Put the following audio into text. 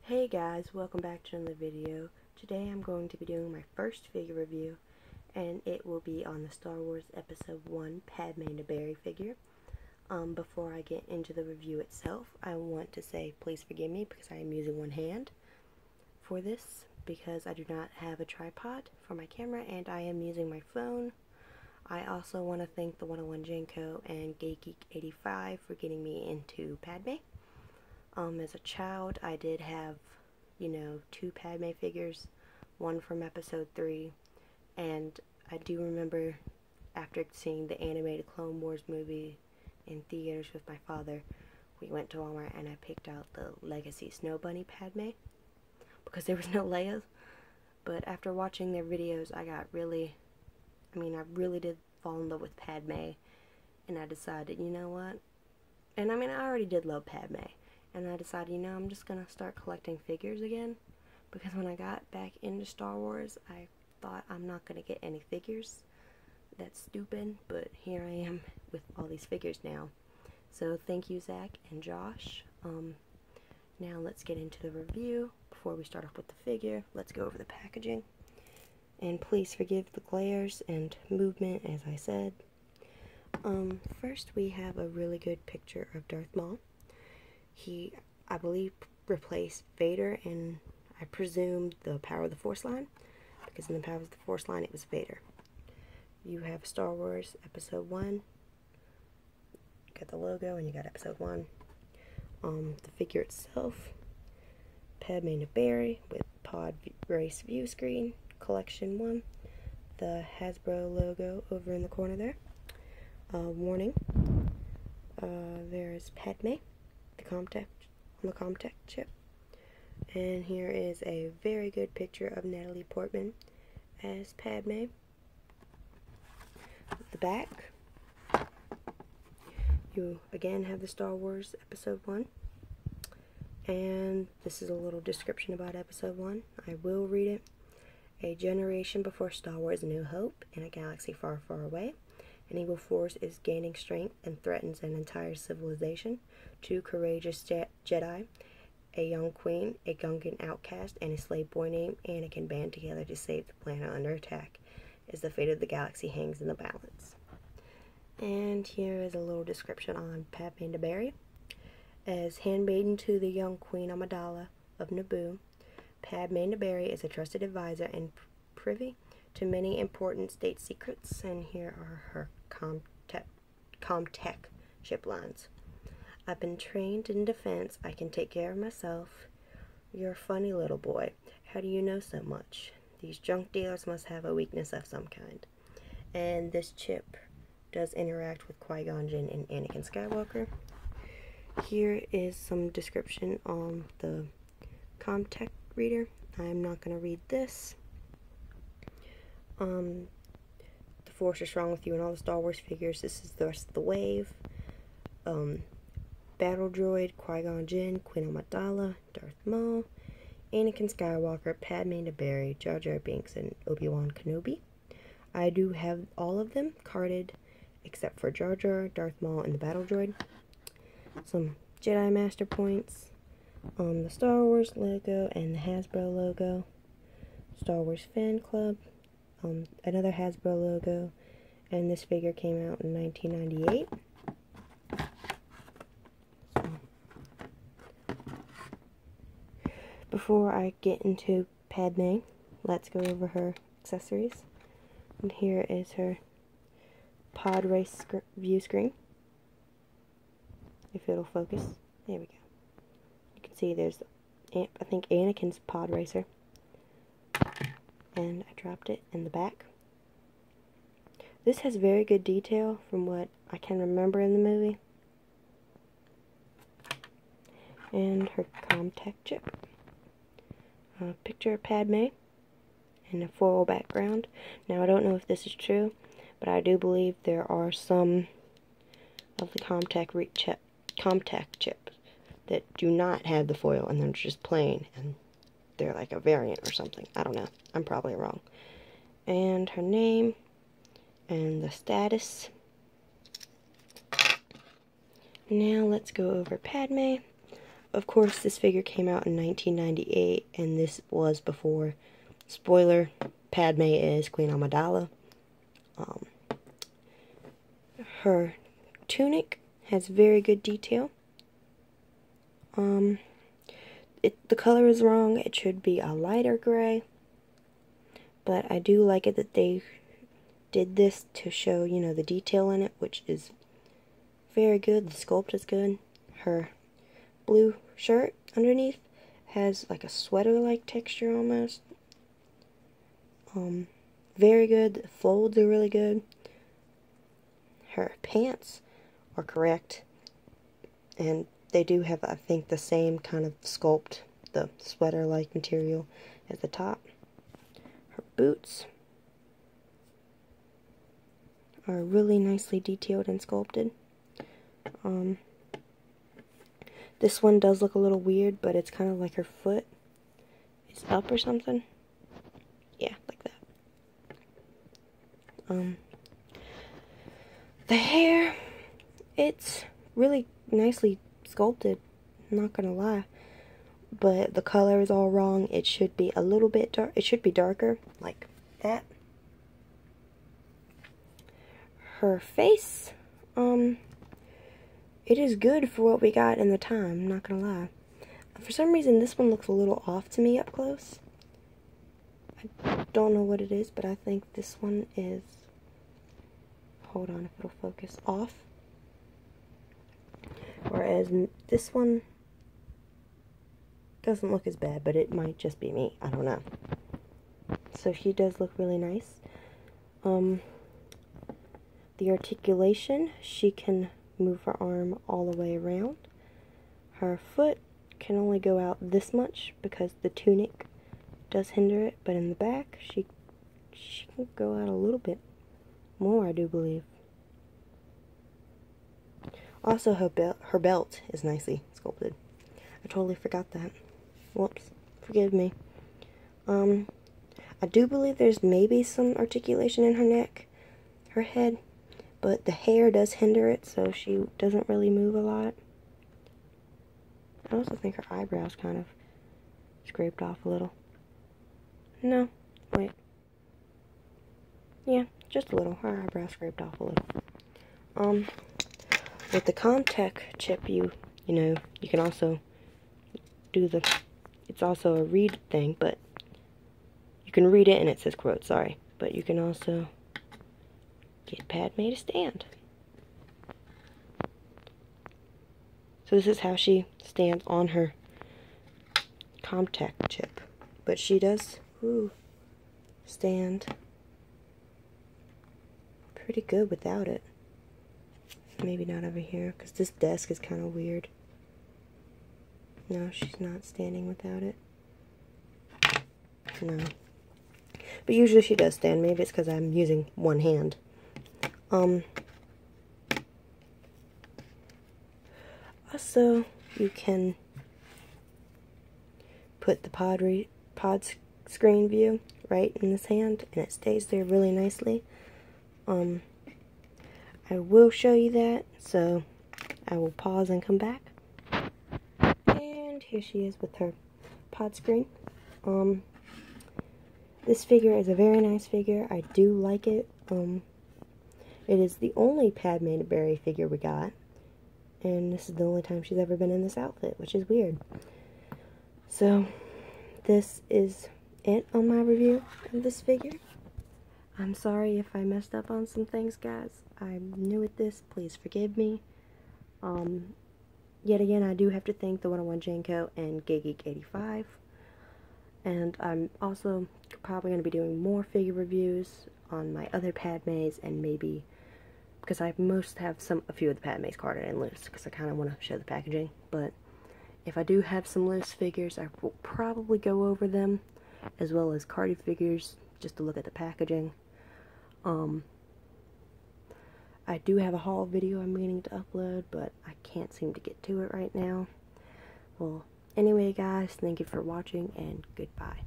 Hey guys, welcome back to another video. Today I'm going to be doing my first figure review, and it will be on the Star Wars Episode 1 Padmé Naberrie figure. Before I get into the review itself, I want to say please forgive me because I am using one hand for this because I do not have a tripod for my camera and I am using my phone. I also want to thank the 101 Jenko and Gay Geek 85 for getting me into Padmé. As a child, I did have, two Padmé figures, one from episode 3, and I do remember after seeing the animated Clone Wars movie in theaters with my father, we went to Walmart and I picked out the Legacy Snow Bunny Padmé, because there was no Leia's, but after watching their videos, I really did fall in love with Padmé, and I decided, you know what, and I already did love Padmé, and I decided, I'm just going to start collecting figures again. Because when I got back into Star Wars, I thought I'm not going to get any figures. That's stupid, but here I am with all these figures now. So thank you, Zach and Josh. Now let's get into the review. Before we start off with the figure, let's go over the packaging. And please forgive the glares and movement, as I said. First we have a really good picture of Darth Maul. He, I believe, replaced Vader in, I presume, the Power of the Force line, because in the Power of the Force line it was Vader. You have Star Wars Episode 1, you got the logo and you got Episode 1. The figure itself, Padmé Naberrie with Pod Race View Screen, Collection 1, the Hasbro logo over in the corner there. Warning, there is Padmé, on the Comtech chip, and here is a very good picture of Natalie Portman as Padmé. The back, you again have the Star Wars Episode 1, and this is a little description about Episode 1. I will read it. A generation before Star Wars: A New Hope, in a galaxy far, far away, an evil force is gaining strength and threatens an entire civilization. Two courageous Jedi, a young queen, a Gungan outcast, and a slave boy named Anakin band together to save the planet under attack, as the fate of the galaxy hangs in the balance. And here is a little description on Padmé Naberrie. As handmaiden to the young Queen Amidala of Naboo, Padmé Naberrie is a trusted advisor and privy to many important state secrets, and here are her Comtech ship lines. I've been trained in defense. I can take care of myself. You're a funny little boy. How do you know so much? These junk dealers must have a weakness of some kind. And this chip does interact with Qui-Gon Jinn and Anakin Skywalker. Here is some description on the Comtech reader. I'm not going to read this. The Force is strong with you and all the Star Wars figures. This is the rest of the wave. Battle Droid, Qui-Gon Jinn, Queen Amidala, Darth Maul, Anakin Skywalker, Padmé Naberrie, Jar Jar Binks, and Obi-Wan Kenobi. I do have all of them carded except for Jar Jar, Darth Maul, and the Battle Droid. Some Jedi Master points, the Star Wars logo and the Hasbro logo, Star Wars Fan Club, another Hasbro logo, and this figure came out in 1998. Before I get into Padmé, let's go over her accessories. And here is her Pod Race view screen. If it'll focus. There we go. You can see there's, I think, Anakin's Pod Racer. And I dropped it in the back. This has very good detail from what I can remember in the movie. And her Comtech chip. A picture of Padmé in a foil background. Now I don't know if this is true, but I do believe there are some of the Comtech chips that do not have the foil and they're just plain and they're like a variant or something. I don't know. I'm probably wrong. And her name and the status. Now let's go over Padmé. of course, this figure came out in 1998, and this was before, spoiler, Padmé is Queen Amidala. Her tunic has very good detail. The color is wrong. It should be a lighter gray. But I do like it that they did this to show, you know, the detail in it, which is very good. The sculpt is good. Her blue shirt underneath has like a sweater-like texture almost. Very good. The folds are really good. Her pants are correct. And they do have, I think, the same kind of sculpt, the sweater-like material at the top. Her boots are really nicely detailed and sculpted. This one does look a little weird, but it's kind of like her foot is up or something. Yeah, like that. The hair, it's really nicely sculpted, I'm not gonna lie. But the color is all wrong. It should be a little bit dark. It should be darker, like that. Her face, it is good for what we got in the time, I'm not gonna lie. For some reason, this one looks a little off to me up close. I don't know what it is, but I think this one is, hold on if it'll focus, off. Whereas this one doesn't look as bad, but it might just be me. I don't know. So she does look really nice. The articulation, she can move her arm all the way around. Her foot can only go out this much because the tunic does hinder it, but in the back she can go out a little bit more, I do believe. Also, her belt is nicely sculpted. I totally forgot that. Whoops. Forgive me. I do believe there's maybe some articulation in her neck, her head, but the hair does hinder it, so she doesn't really move a lot. I also think her eyebrows kind of scraped off a little. No, wait. Yeah, just a little. Her eyebrows scraped off a little. With the contact chip, you know, you can also do the, it's also a read thing, but you can read it and it says quote, sorry, but you can also get Padmé to stand. So this is how she stands on her contact chip, but she does stand pretty good without it. Maybe not over here, because this desk is kind of weird. No, she's not standing without it. No. But usually she does stand. Maybe it's because I'm using one hand. Also, you can put the pod screen view right in this hand, and it stays there really nicely. I will show you that, so I will pause and come back. And here she is with her pod screen. This figure is a very nice figure. I do like it. It is the only Padmé Naberrie figure we got, and this is the only time she's ever been in this outfit, which is weird. So, this is it on my review of this figure. I'm sorry if I messed up on some things, guys. I'm new at this. Please forgive me. Yet again, I do have to thank the 101 Janko and GayGeek85. And I'm also probably going to be doing more figure reviews on my other Padmés, and maybe, because I most have a few of the Padmés carded and loose, because I kind of want to show the packaging. But if I do have some loose figures, I will probably go over them, as well as carded figures, just to look at the packaging. I do have a haul video I'm meaning to upload, but I can't seem to get to it right now. Well, anyway guys, thank you for watching, and goodbye.